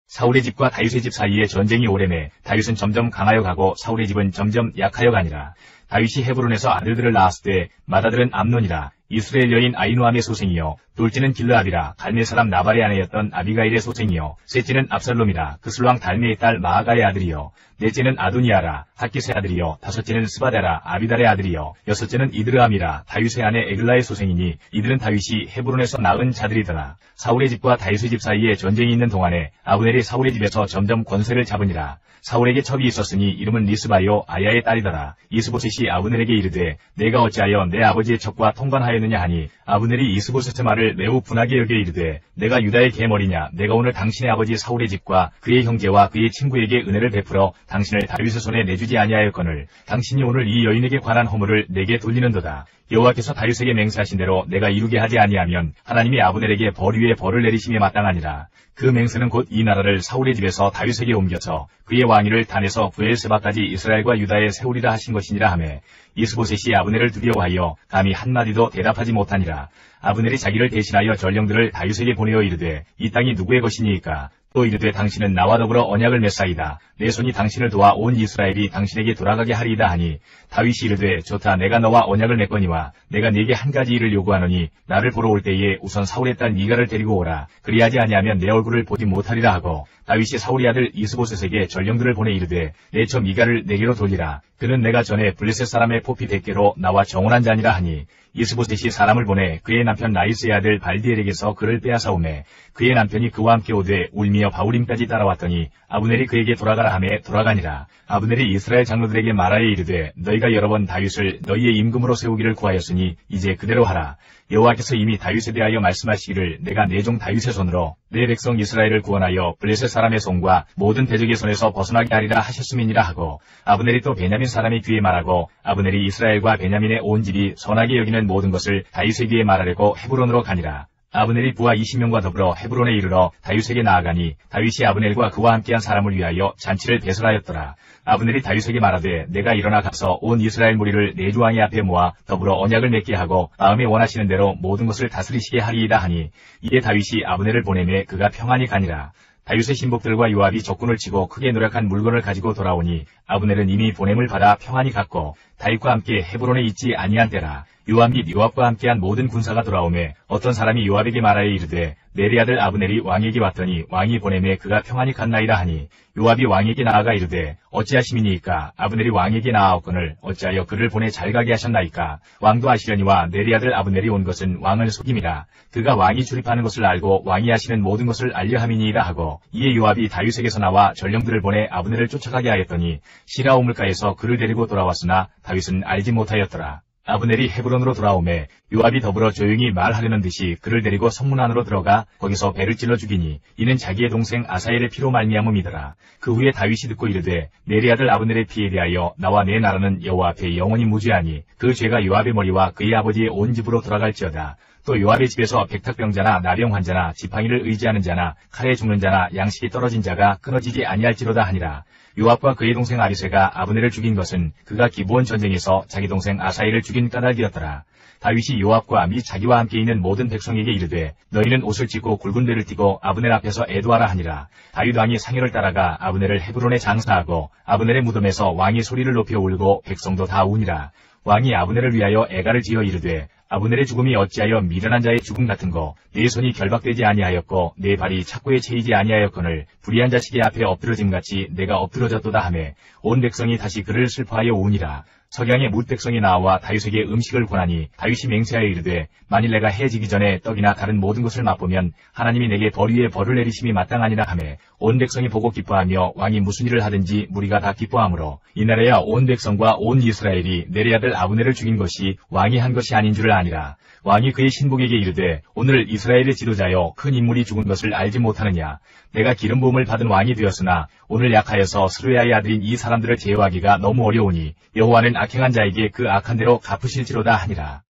사울의 집과 다윗의 집 사이에 전쟁이 오래매 다윗은 점점 강하여 가고 사울의 집은 점점 약하여 가니라. 다윗이 헤브론에서 아들들을 낳았을 때 맏아들은 암논이라 이스라엘 여인 아히노함의 소생이요 둘째는 길르압이라 갈멜 사람 나발의 아내였던 아비가일의 소생이요 셋째는 압살롬이라 그슬왕 달메의 딸 마아가의 아들이요 넷째는 아도니아라 핫깃의 아들이요 다섯째는 스바다라 아비달의 아들이요 여섯째는 이드르함이라 다윗의 아내 에글라의 소생이니 이들은 다윗이 헤브론에서 낳은 자들이더라. 사울의 집과 다윗의 집 사이에 전쟁이 있는 동안에 아브넬이 사울의 집에서 점점 권세를 잡으니라. 사울에게 첩이 있었으니 이름은 리스바요 아야의 딸이더라. 이스보셋이 아브넬에게 이르되 내가 어찌하여 내 아버지의 첩과 통관하였느냐 하니 아브넬이 이스보셋의 말을 매우 분하게 여겨 이르되 내가 유다의 계머리냐 내가 오늘 당신의 아버지 사울의 집과 그의 형제와 그의 친구에게 은혜를 베풀어 당신을 다윗의 손에 내주지 아니하였거늘 당신이 오늘 이 여인에게 관한 허물을 내게 돌리는도다. 여호와께서 다윗에게 맹세하신 대로 내가 이루게 하지 아니하면 하나님이 아브넬에게 벌 위에 벌을 내리심에 마땅하니라. 그 맹세는 곧 이 나라를 사울의 집에서 다윗에게 옮겨서 그의 왕위를 단에서 브엘세바까지 이스라엘과 유다에 세우리라 하신 것이니라 하매 이스보셋이 아브넬을 두려워하여 감히 한마디도 대답하지 못하니라. 아브넬이 자기를 대신하여 전령들을 다윗에게 보내어 이르되 이 땅이 누구의 것이니이까 또 이르되 당신은 나와 더불어 언약을 맺사이다. 내 손이 당신을 도와 온 이스라엘이 당신에게 돌아가게 하리이다 하니 다윗이 이르되 좋다. 내가 너와 언약을 맺거니와 내가 네게 한 가지 일을 요구하노니 나를 보러 올 때에 우선 사울의 딸 미가를 데리고 오라. 그리하지 아니하면 내 얼굴을 보지 못하리라 하고 다윗이 사울의 아들 이스보셋에게 전령들을 보내 이르되 내 처 미가를 내게로 돌리라. 그는 내가 전에 블레셋 사람의 포피 100개로 나와 정혼한 자니라 하니 이스보셋이 사람을 보내 그의 남편 나이스의 아들 발디엘에게서 그를 빼앗아오매 그의 남편이 그와 함께 오되 울미어 바울임까지 따라왔더니 아브넬이 그에게 돌아가라 하매 돌아가니라. 아브넬이 이스라엘 장로들에게 말하여 이르되 너희가 여러 번 다윗을 너희의 임금으로 세우기를 구하였으니 이제 그대로 하라. 여호와께서 이미 다윗에 대하여 말씀하시기를 내가 내 종 다윗의 손으로 내 백성 이스라엘을 구원하여 블레셋 사람의 손과 모든 대적의 손에서 벗어나게 하리라 하셨음이니라 하고 아브넬이 또 베냐민 사람의 귀에 말하고 아브넬이 이스라엘과 베냐민의 온 집이 선하게 여기는 모든 것을 다윗의 귀에 말하려고 헤브론으로 가니라. 아브넬이 부하 20명과 더불어 헤브론에 이르러 다윗에게 나아가니 다윗이 아브넬과 그와 함께한 사람을 위하여 잔치를 배설하였더라. 아브넬이 다윗에게 말하되 내가 일어나 가서 온 이스라엘 무리를 내 주왕의 앞에 모아 더불어 언약을 맺게 하고 마음에 원하시는 대로 모든 것을 다스리시게 하리이다 하니 이에 다윗이 아브넬을 보내매 그가 평안히 가니라. 다윗의 신복들과 요압이 적군을 치고 크게 노력한 물건을 가지고 돌아오니 아브넬은 이미 보냄을 받아 평안히 갔고 다윗과 함께 헤브론에 있지 아니한 때라. 요압 및 요압과 함께한 모든 군사가 돌아오매 어떤 사람이 요압에게 말하여 이르되 내리 아들 아브넬이 왕에게 왔더니 왕이 보내매 그가 평안히 갔나이다 하니 요압이 왕에게 나아가 이르되 어찌하심이니이까 아브넬이 왕에게 나아왔거늘 어찌하여 그를 보내 잘 가게 하셨나이까. 왕도 아시려니와 내리 아들 아브넬이 온 것은 왕을 속임이라. 그가 왕이 출입하는 것을 알고 왕이 하시는 모든 것을 알려함이니이다 하고 이에 요압이 다윗에게서 나와 전령들을 보내 아브넬을 쫓아가게 하였더니 시라 우물가에서 그를 데리고 돌아왔으나 다윗은 알지 못하였더라. 아브넬이 헤브론으로 돌아오매 요압이 더불어 조용히 말하려는 듯이 그를 데리고 성문 안으로 들어가 거기서 배를 찔러 죽이니 이는 자기의 동생 아사엘의 피로 말미암음이더라. 그 후에 다윗이 듣고 이르되 내리 아들 아브넬의 피에 대하여 나와 내 나라는 여호와 앞에 영원히 무죄하니 그 죄가 요압의 머리와 그의 아버지의 온 집으로 돌아갈지어다. 또 요압의 집에서 백탁병자나 나병 환자나 지팡이를 의지하는 자나 칼에 죽는 자나 양식이 떨어진 자가 끊어지지 아니할지로다 하니라. 요압과 그의 동생 아비새가 아브넬을 죽인 것은 그가 기브온 전쟁에서 자기 동생 아사엘을 죽인 까닭이었더라. 다윗이 요압과 및 자기와 함께 있는 모든 백성에게 이르되 너희는 옷을 찢고 굵은 배를 띠고 아브넬 앞에서 애도하라 하니라. 다윗 왕이 상여를 따라가 아브넬을 헤브론에 장사하고 아브넬의 무덤에서 왕이 소리를 높여 울고 백성도 다 우니라. 왕이 아브넬을 위하여 애가를 지어 이르되 아브넬의 죽음이 어찌하여 미련한 자의 죽음 같은고 내 손이 결박되지 아니하였고 내 발이 착고에 채이지 아니하였거늘 불의한 자식의 앞에 엎드러짐같이 내가 엎드러졌도다 하매 온 백성이 다시 그를 슬퍼하여 우니라. 석양의 뭇 백성이 나와 다윗에게 음식을 권하니 다윗이 맹세하여 이르되 만일 내가 해지기 전에 떡이나 다른 모든 것을 맛보면 하나님이 내게 벌 위에 벌을 내리심이 마땅하니라 하매 온 백성이 보고 기뻐하며 왕이 무슨 일을 하든지 무리가 다 기뻐하므로 이날에야 온 백성과 온 이스라엘이 내리 아들 아브넬을 죽인 것이 왕이 한 것이 아닌 줄을 아니라. 왕이 그의 신복에게 이르되 오늘 이스라엘의 지도자여 큰 인물이 죽은 것을 알지 못하느냐. 내가 기름 부음을 받은 왕이 되었으나 오늘 약하여서 스루야의 아들인 이 사람들을 제어하기가 너무 어려우니 여호와는 악행한 자에게 그 악한 대로 갚으실지로다 하니라.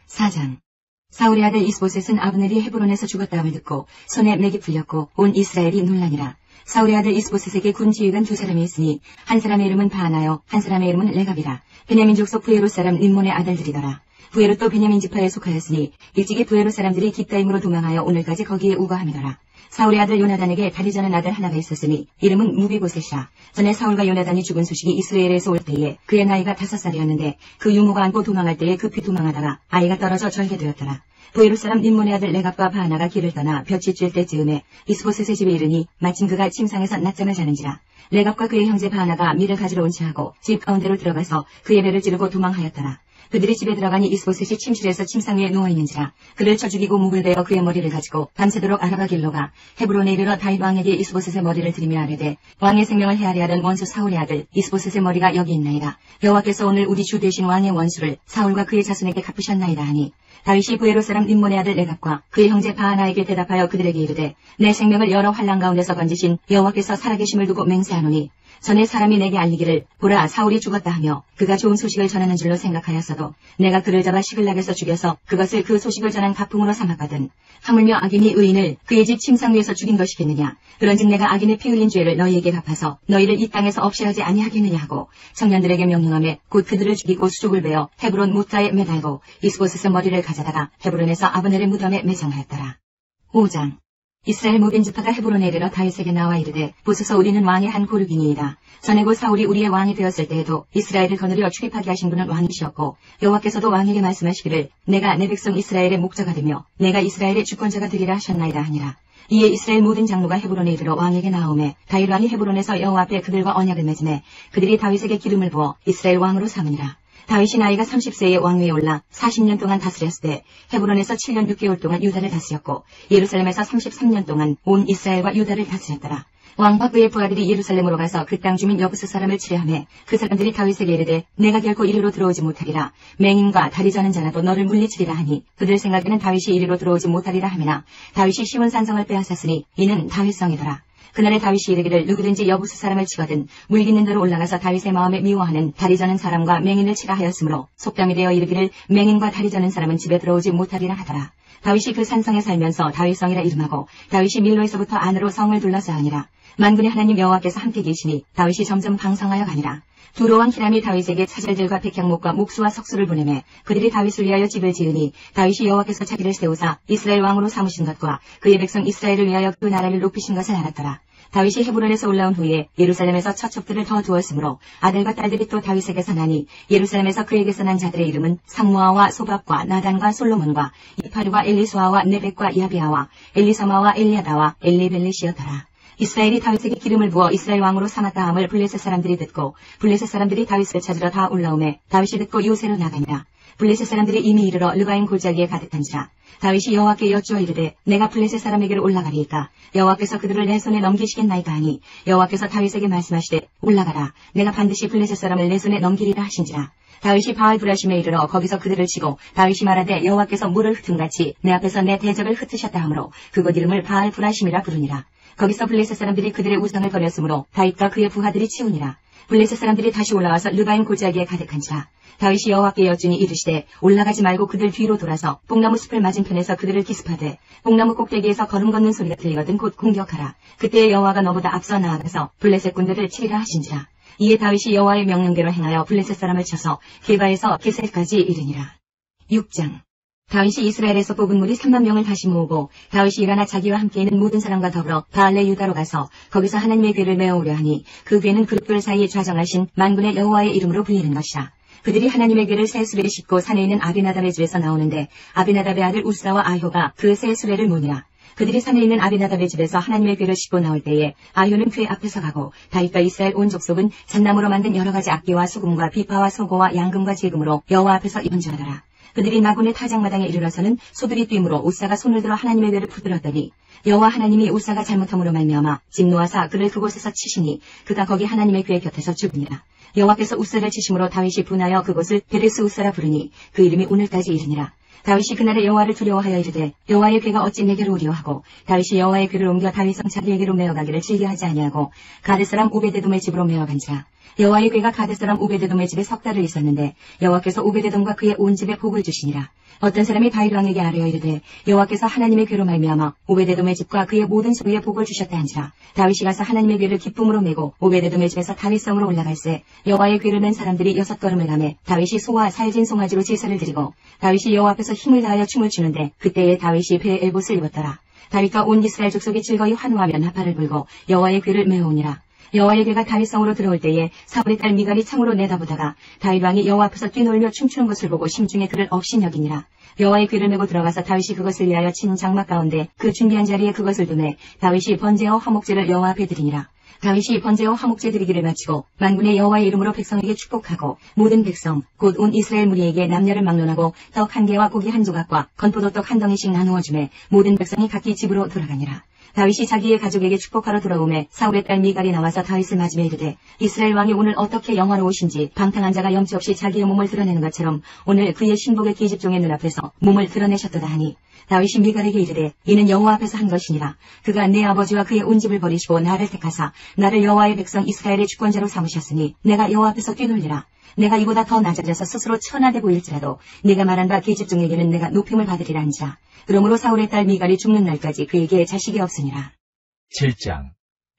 4장. 사울의 아들 이스보셋은 아브넬이 헤브론에서 죽었다함을 듣고 손에 맥이 풀렸고 온 이스라엘이 놀라니라. 사울의 아들 이스보셋에게 군 지휘관 두 사람이 있으니 한 사람의 이름은 바하나요 한 사람의 이름은 레갑이라. 베냐민 족속 부에롯 사람 림몬의 아들들이더라. 부에롯도 베냐민 지파에 속하였으니 일찍이 부에롯 사람들이 깃다임으로 도망하여 오늘까지 거기에 우거함이더라. 사울의 아들 요나단에게 다리 저는 아들 하나가 있었으니 이름은 무비보셋이라. 전에 사울과 요나단이 죽은 소식이 이스라엘에서 올 때에 그의 나이가 5살이었는데 그 유모가 안고 도망할 때에 급히 도망하다가 아이가 떨어져 절게 되었더라. 부에롯 사람 림몬의 아들 레갑과 바하나가 길을 떠나 볕이 쬐 때쯤에 이스보셋의 집에 이르니 마침 그가 침상에서 낮잠을 자는지라. 레갑과 그의 형제 바하나가 밀을 가지러 온 체하고 집 가운데로 들어가서 그의 배를 찌르고 도망하였더라. 그들이 집에 들어가니 이스보셋이 침실에서 침상 위에 누워있는지라. 그를 쳐 죽이고 목을 베어 그의 머리를 가지고 밤새도록 아라바 길로 가 헤브론에 이르러 다윗 왕에게 이스보셋의 머리를 들이며 아뢰되 왕의 생명을 헤아려 하던 원수 사울의 아들 이스보셋의 머리가 여기 있나이다. 여호와께서 오늘 우리 주 되신 왕의 원수를 사울과 그의 자손에게 갚으셨나이다 하니 다윗이 부에롯 사람 림몬의 아들 레갑과 그의 형제 바하나에게 대답하여 그들에게 이르되 내 생명을 여러 환난 가운데서 건지신 여호와께서 살아계심을 두고 맹세하노니 전에 사람이 내게 알리기를 보라 사울이 죽었다 하며 그가 좋은 소식을 전하는 줄로 생각하였어도 내가 그를 잡아 시글락에서 죽여서 그것을 그 소식을 전한 가풍으로 삼았거든. 하물며 악인이 의인을 그의 집 침상 위에서 죽인 것이겠느냐. 그런즉 내가 악인의 피 흘린 죄를 너희에게 갚아서 너희를 이 땅에서 없애하지 아니하겠느냐 하고 청년들에게 명령하며 곧 그들을 죽이고 수족을 베어 헤브론 무타에 매달고 이스보셋의 머리를 가져다가 헤브론에서 아브넬의 무덤에 매장하였더라. 5장. 이스라엘 모든 지파가 헤브론에 이르러 다윗에게 나와 이르되 보소서 우리는 왕의 한 고르기니이다. 전에 곧 사울이 우리의 왕이 되었을 때에도 이스라엘을 거느려 출입하게 하신 분은 왕이시었고 여호와께서도 왕에게 말씀하시기를 내가 내 백성 이스라엘의 목자가 되며 내가 이스라엘의 주권자가 되리라 하셨나이다 하니라. 이에 이스라엘 모든 장로가 헤브론에 이르러 왕에게 나오매 다윗 왕이 헤브론에서 여호와 앞에 그들과 언약을 맺으매 그들이 다윗에게 기름을 부어 이스라엘 왕으로 삼으니라. 다윗이 나이가 30세에 왕위에 올라 40년 동안 다스렸을 때 헤브론에서 7년 6개월 동안 유다를 다스렸고 예루살렘에서 33년 동안 온 이스라엘과 유다를 다스렸더라. 왕과 그의 부하들이 예루살렘으로 가서 그 땅 주민 여부스 사람을 치려하매 그 사람들이 다윗에게 이르되 내가 결코 이리로 들어오지 못하리라. 맹인과 다리 저는 자라도 너를 물리치리라 하니 그들 생각에는 다윗이 이리로 들어오지 못하리라 하매나 다윗이 시온 산성을 빼앗았으니 이는 다윗성이더라. 그날에 다윗이 이르기를 누구든지 여부스 사람을 치거든 물깃는 대로 올라가서 다윗의 마음에 미워하는 다리 저는 사람과 맹인을 치라 하였으므로 속담이 되어 이르기를 맹인과 다리 저는 사람은 집에 들어오지 못하리라 하더라. 다윗이 그 산성에 살면서 다윗성이라 이름하고 다윗이 밀로에서부터 안으로 성을 둘러서 하니라. 만군의 하나님 여호와께서 함께 계시니 다윗이 점점 강성하여 가니라. 두로 왕 히람이 다윗에게 차절들과 백향목과 목수와 석수를 보내매 그들이 다윗을 위하여 집을 지으니 다윗이 여호와께서 자기를 세우사 이스라엘 왕으로 삼으신 것과 그의 백성 이스라엘을 위하여 그 나라를 높이신 것을 알았더라. 다윗이 헤브론에서 올라온 후에 예루살렘에서 처첩들을 더 두었으므로 아들과 딸들이 또 다윗에게서 나니 예루살렘에서 그에게서 난 자들의 이름은 상무아와 소밥과 나단과 솔로몬과 이파르와 엘리수아와 네벡과 야비아와 엘리사마와 엘리아다와 엘리벨렛이었더라. 이스라엘이 다윗에게 기름을 부어 이스라엘 왕으로 삼았다 함을 블레셋 사람들이 듣고 블레셋 사람들이 다윗을 찾으러 다 올라오매 다윗이 듣고 요새로 나가니라. 블레셋 사람들이 이미 이르러 르바임 골짜기에 가득한지라. 다윗이 여호와께 여쭈어 이르되 내가 블레셋 사람에게로 올라가리이까 여호와께서 그들을 내 손에 넘기시겠나이까 하니 여호와께서 다윗에게 말씀하시되 올라가라. 내가 반드시 블레셋 사람을 내 손에 넘기리라 하신지라. 다윗이 바알 브라심에 이르러 거기서 그들을 치고 다윗이 말하되 여호와께서 물을 흩은같이 내 앞에서 내 대적을 흩으셨다 하므로 그곳 이름을 바알 브라심이라 부르니라. 거기서 블레셋 사람들이 그들의 우상을 버렸으므로 다윗과 그의 부하들이 치우니라. 블레셋 사람들이 다시 올라와서 르바임 골짜기에 가득한지라. 다윗이 여호와께 여쭈니 이르시되 올라가지 말고 그들 뒤로 돌아서 뽕나무 숲을 맞은편에서 그들을 기습하되 뽕나무 꼭대기에서 걸음 걷는 소리가 들리거든 곧 공격하라. 그때에 여호와가 너보다 앞서 나아가서 블레셋 군대를 치리라 하신지라. 이에 다윗이 여호와의 명령대로 행하여 블레셋 사람을 쳐서 게바에서 게셀까지 이르니라. 6장. 다윗이 이스라엘에서 뽑은 무리 3만 명을 다시 모으고 다윗이 일어나 자기와 함께 있는 모든 사람과 더불어 바알레 유다로 가서 거기서 하나님의 궤를 메어오려 하니 그 궤는 그룹들 사이에 좌정하신 만군의 여호와의 이름으로 불리는 것이라. 그들이 하나님의 궤를 새 수레에 싣고 산에 있는 아비나답의 집에서 나오는데 아비나답의 아들 우스라와 아효가 그 새 수레를 모니라. 그들이 산에 있는 아비나답의 집에서 하나님의 궤를 싣고 나올 때에 아효는 궤 앞에서 가고 다윗과 이스라엘 온 족속은 잣나무로 만든 여러 가지 악기와 수금과 비파와 소고와 양금과 제금으로 여호와 앞에서 연주하더라. 그들이 나군의 타작마당에 이르러서는 소들이 뛰므로 우사가 손을 들어 하나님의 궤를 붙들었더니 여호와 하나님이 우사가 잘못함으로 말미암아 진노하사 그를 그곳에서 치시니 그가 거기 하나님의 궤 곁에서 죽으니라. 여호와께서 우사를 치심으로 다윗이 분하여 그곳을 베레스 우사라 부르니 그 이름이 오늘까지 이르니라. 다윗이 그날에 여호와를 두려워하여 이르되 여호와의 궤가 어찌 내게로 오리오 하고 다윗이 여호와의 궤를 옮겨 다윗성 자기에게로 메어가기를 즐겨하지 아니하고 가드 사람 오베데돔의 집으로 메어간지라. 여호와의 궤가 가드 사람 오베데돔의 집에 석 달을 있었는데 여호와께서 오베데돔과 그의 온 집에 복을 주시니라. 어떤 사람이 다윗 왕에게 아뢰어 이르되 여호와께서 하나님의 궤로 말미암아 오베데돔의 집과 그의 모든 소유에 복을 주셨다 한지라. 다윗이 가서 하나님의 궤를 기쁨으로 메고 오베데돔의 집에서 다윗성으로 올라갈새 여호와의 궤를 맨 사람들이 6걸음을 가매 다윗이 소와 살진 송아지로 제사를 드리고 다윗이 여호와 앞에서 힘을 다하여 춤을 추는데 그때에 다윗이 배에 엘봇을 입었더라. 다윗과 온 이스라엘 족속이 즐거이 환호하며 나팔을 불고 여호와의 궤를 메어오니라. 여호와의 궤가 다윗성으로 들어올 때에 사울의 딸 미갈이 창으로 내다보다가 다윗 왕이 여호와 앞에서 뛰놀며 춤추는 것을 보고 심중에 그를 업신여기니라. 여호와의 궤를 메고 들어가서 다윗이 그것을 위하여 친 장막 가운데 그 준비한 자리에 그것을 두매 다윗이 번제와 화목제를 여호와 앞에 드리니라. 다윗이 번제와 화목제 드리기를 마치고 만군의 여호와의 이름으로 백성에게 축복하고 모든 백성 곧 온 이스라엘 무리에게 남녀를 막론하고 떡 한 개와 고기 한 조각과 건포도떡 한 덩이씩 나누어 주매 모든 백성이 각기 집으로 돌아가니라. 다윗이 자기의 가족에게 축복하러 돌아오매 사울의 딸 미갈이 나와서 다윗을 맞으며 이르되 이스라엘 왕이 오늘 어떻게 영화로우신지 방탕한 자가 염치 없이 자기의 몸을 드러내는 것처럼 오늘 그의 신복의 계집종의 눈앞에서 몸을 드러내셨도다 하니 다윗이 미갈에게 이르되 이는 여호와 앞에서 한 것이니라. 그가 내 아버지와 그의 온 집을 버리시고 나를 택하사 나를 여호와의 백성 이스라엘의 주권자로 삼으셨으니 내가 여호와 앞에서 뛰놀리라. 내가 이보다 더 낮아져서 스스로 천하되 보일지라도 네가 말한 바 계집종에게는 내가 높임을 받으리라 한지라. 그러므로 사울의 딸 미갈이 죽는 날까지 그에게 자식이 없으니라. 7장.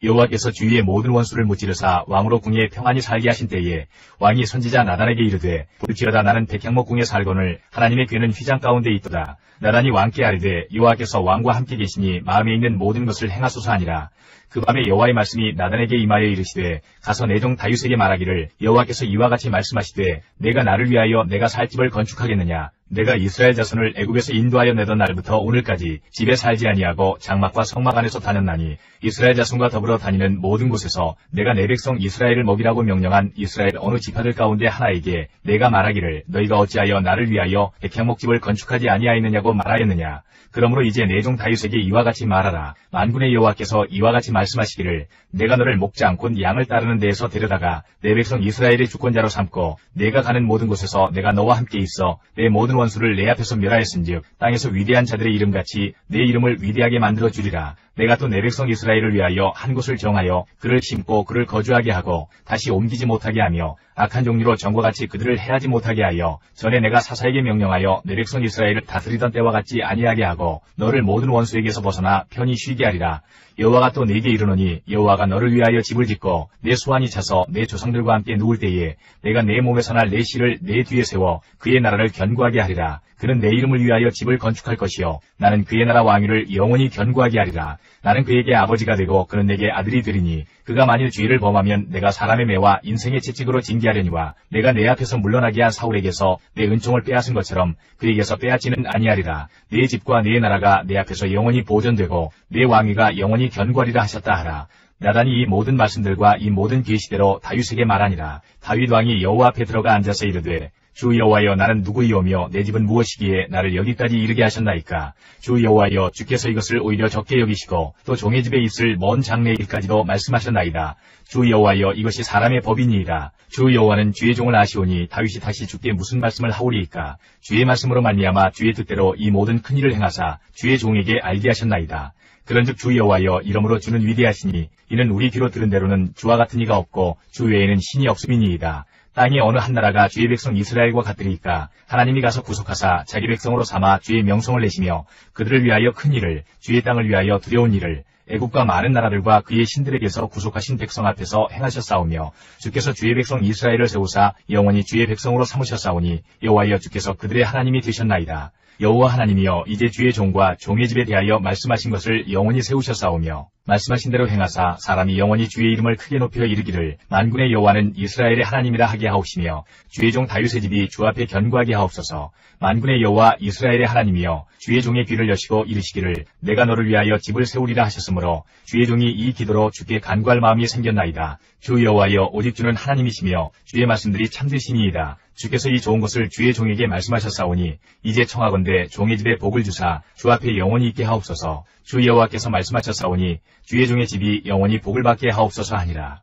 여호와께서 주위의 모든 원수를 무찌르사 왕으로 궁에 평안히 살게 하신 때에 왕이 선지자 나단에게 이르되 볼지어다 나는 백향목 궁에 살거늘 하나님의 궤는 휘장 가운데 있도다. 나단이 왕께 아뢰되 여호와께서 왕과 함께 계시니 마음에 있는 모든 것을 행하소서 하니라. 그 밤에 여호와의 말씀이 나단에게 임하여 이르시되 가서 내 종 다윗에게 말하기를 여호와께서 이와 같이 말씀하시되 내가 나를 위하여 내가 살 집을 건축하겠느냐. 내가 이스라엘 자손을 애굽에서 인도하여 내던 날부터 오늘까지 집에 살지 아니하고 장막과 성막 안에서 다녔나니 이스라엘 자손과 더불어 다니는 모든 곳에서 내가 내 백성 이스라엘을 먹이라고 명령한 이스라엘 어느 지파들 가운데 하나에게 내가 말하기를 너희가 어찌하여 나를 위하여 백향목집을 건축하지 아니하였느냐고 말하였느냐. 그러므로 이제 내 종 다윗에게 이와 같이 말하라. 만군의 여호와께서 이와 같이 말씀하시기를 내가 너를 목장 곧 양을 따르는 데에서 데려다가 내 백성 이스라엘의 주권자로 삼고 내가 가는 모든 곳에서 내가 너와 함께 있어 내 모든 원수를 내 앞에서 멸하였은즉 땅에서 위대한 자들의 이름같이 내 이름을 위대하게 만들어 주리라. 내가 또 내 백성 이스라엘을 위하여 한 곳을 정하여 그를 심고 그를 거주하게 하고 다시 옮기지 못하게 하며 악한 종류로 전과 같이 그들을 해하지 못하게 하여 전에 내가 사사에게 명령하여 내 백성 이스라엘을 다스리던 때와 같이 아니하게 하고 너를 모든 원수에게서 벗어나 편히 쉬게 하리라. 여호와가 또 내게 이르노니 여호와가 너를 위하여 집을 짓고 내 수완이 차서 내 조상들과 함께 누울 때에 내가 내 몸에서 날 내 씨를 내 뒤에 세워 그의 나라를 견고하게 하리라. 그는 내 이름을 위하여 집을 건축할 것이요 나는 그의 나라 왕위를 영원히 견고하게 하리라. 나는 그에게 아버지가 되고 그는 내게 아들이 되리니 그가 만일 죄를 범하면 내가 사람의 매와 인생의 채찍으로 징계하려니와 내가 내 앞에서 물러나게 한 사울에게서 내 은총을 빼앗은 것처럼 그에게서 빼앗지는 아니하리라. 내 집과 내 나라가 내 앞에서 영원히 보존되고 내 왕위가 영원히 견고하리라 하셨다 하라. 나단이 이 모든 말씀들과 이 모든 계시대로 다윗에게 말하니라. 다윗 왕이 여호와 앞에 들어가 앉아서 이르되 주 여호와여 나는 누구이오며 내 집은 무엇이기에 나를 여기까지 이르게 하셨나이까. 주 여호와여 주께서 이것을 오히려 적게 여기시고 또 종의 집에 있을 먼 장래의 일까지도 말씀하셨나이다. 주 여호와여 이것이 사람의 법이니이다. 주 여호와는 주의 종을 아시오니 다윗이 다시 주께 무슨 말씀을 하오리이까. 주의 말씀으로 말미암아 주의 뜻대로 이 모든 큰 일을 행하사 주의 종에게 알게 하셨나이다. 그런즉 주 여호와여 이러므로 주는 위대하시니 이는 우리 귀로 들은 대로는 주와 같은 이가 없고 주 외에는 신이 없음이니이다. 땅의 어느 한 나라가 주의 백성 이스라엘과 같으리까. 하나님이 가서 구속하사 자기 백성으로 삼아 주의 명성을 내시며 그들을 위하여 큰 일을 주의 땅을 위하여 두려운 일을 애국과 많은 나라들과 그의 신들에게서 구속하신 백성 앞에서 행하셨사오며 주께서 주의 백성 이스라엘을 세우사 영원히 주의 백성으로 삼으셨사오니 여호와여 주께서 그들의 하나님이 되셨나이다. 여호와 하나님이여 이제 주의 종과 종의 집에 대하여 말씀하신 것을 영원히 세우셨사오며 말씀하신 대로 행하사 사람이 영원히 주의 이름을 크게 높여 이르기를 만군의 여호와는 이스라엘의 하나님이라 하게 하옵시며 주의 종 다윗의 집이 주 앞에 견고하게 하옵소서. 만군의 여호와 이스라엘의 하나님이여 주의 종의 귀를 여시고 이르시기를 내가 너를 위하여 집을 세우리라 하셨으므로 주의 종이 이 기도로 주께 간구할 마음이 생겼나이다. 주 여호와여 오직 주는 하나님이시며 주의 말씀들이 참되시니이다. 주께서 이 좋은 것을 주의 종에게 말씀하셨사오니 이제 청하건대 종의 집에 복을 주사 주 앞에 영원히 있게 하옵소서. 주 여호와께서 말씀하셨사오니 주의 종의 집이 영원히 복을 받게 하옵소서 하니라.